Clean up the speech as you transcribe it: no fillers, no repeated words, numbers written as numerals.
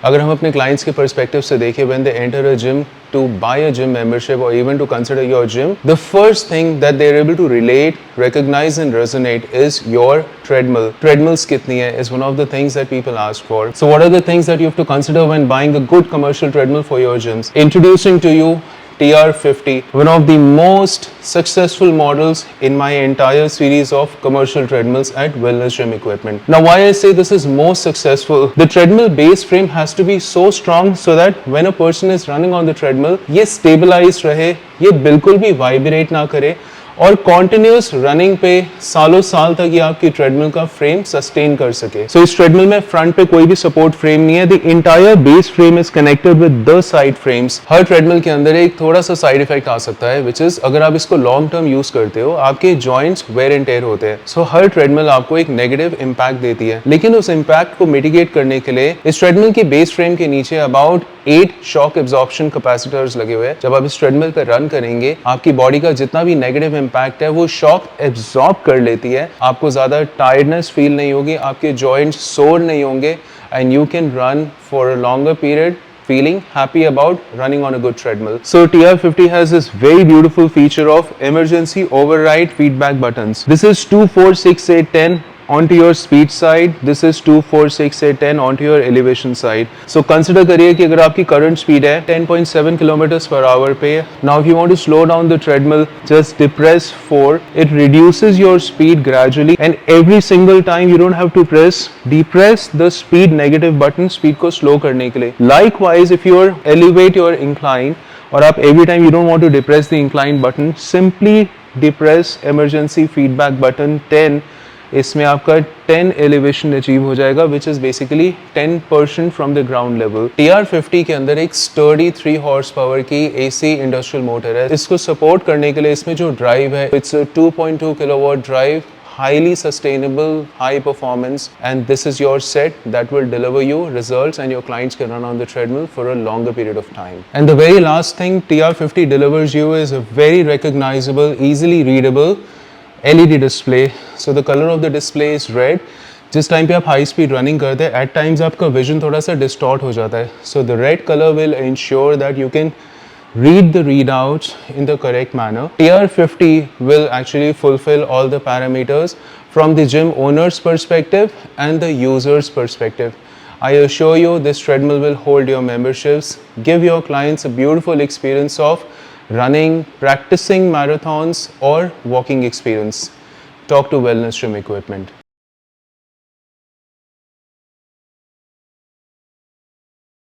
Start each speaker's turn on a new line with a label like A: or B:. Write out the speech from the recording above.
A: अगर हम अपने क्लाइंट्स के पर्सपेक्टिव से देखें, when they enter a gym to buy a gym membership or even to consider your gym, the first thing that they're able to relate, recognize and resonate is your treadmill. Treadmills kitni hai is one of the things that people ask for. So what are the things that you have to consider when buying a good commercial treadmill for your gyms? Introducing to you TR50, one of the most successful models in my entire series of commercial treadmills at Wellness Gym Equipment. Now why I say this is most successful, the treadmill base frame has to be so strong so that when a person is running on the treadmill, ये stabilized रहे, ये बिल्कुल भी vibrate ना करे और continuous running पे सालों साल तक ये आपकी ट्रेडमिल का फ्रेम सस्टेन कर सके. सो इस ट्रेडमिल में फ्रंट पे कोई भी सपोर्ट फ्रेम नहीं है. The entire base frame is connected with the side frames. Her treadmill के अंदर एक थोड़ा सा साइड इफेक्ट आ सकता है, विच इज अगर आप इसको लॉन्ग टर्म यूज करते हो आपके जॉइंट्स वेयर एंड टेयर होते हैं. सो हर ट्रेडमिल आपको एक नेगेटिव इंपैक्ट देती है, लेकिन उस इंपैक्ट को मिटिगेट करने के लिए इस ट्रेडमिल के बेस फ्रेम के नीचे अबाउट 8 शॉक एब्जॉर्प्शन कैपेसिटर्स लगे हुए हैं. जब आप इस ट्रेडमिल पर रन करेंगे, आपकी बॉडी का जितना भी नेगेटिव इंपैक्ट है वो शॉक एब्जॉर्ब कर लेती है. आपको ज्यादा टायर्डनेस फील नहीं होगी, आपके जॉइंट्स सोर नहीं होंगे, and you can run for a longer period feeling happy about running on a good treadmill. So TR50 has this very beautiful feature of emergency override feedback buttons. This is 2, 4, 6, 8, 10 onto your speed side. This is 2, 4, 6, 8, 10 onto your elevation side. So consider करिए कि अगर आपकी current speed है 10.7 kilometers per hour पे, now if you want to slow down the treadmill, just depress 4. It reduces your speed gradually, and every single time you don't have to depress the speed negative button speed को slow करने के लिए. Likewise, if you elevate your incline, और आप every time you don't want to depress the incline button, simply depress emergency feedback button 10. इसमें आपका 10 elevation achieve हो जाएगा, which is basically 10% from the ground level. TR50 के अंदर एक sturdy 3 horse power की AC इंडस्ट्रियल मोटर है. इसको सपोर्ट करने के लिए इसमें जो ड्राइव है, it's 2.2 kilowatt drive, highly sustainable, high performance, and this is your set that will deliver you results, and your clients can run on the treadmill for a longer period of time. And the very last thing TR50 delivers you is a very recognizable, easily readable LED display. So the color of the display is red. जिस time पे आप high speed running करते हैं, eight times आपका vision थोड़ा सा distort हो जाता है. So the red colour will ensure that you can read the readouts in the correct manner. TR50 will actually fulfill all the parameters from the gym owner's perspective and the user's perspective. I assure you this treadmill will hold your memberships, give your clients a beautiful experience of running, practicing marathons or walking experience. Talk to Wellness Gym Equipment.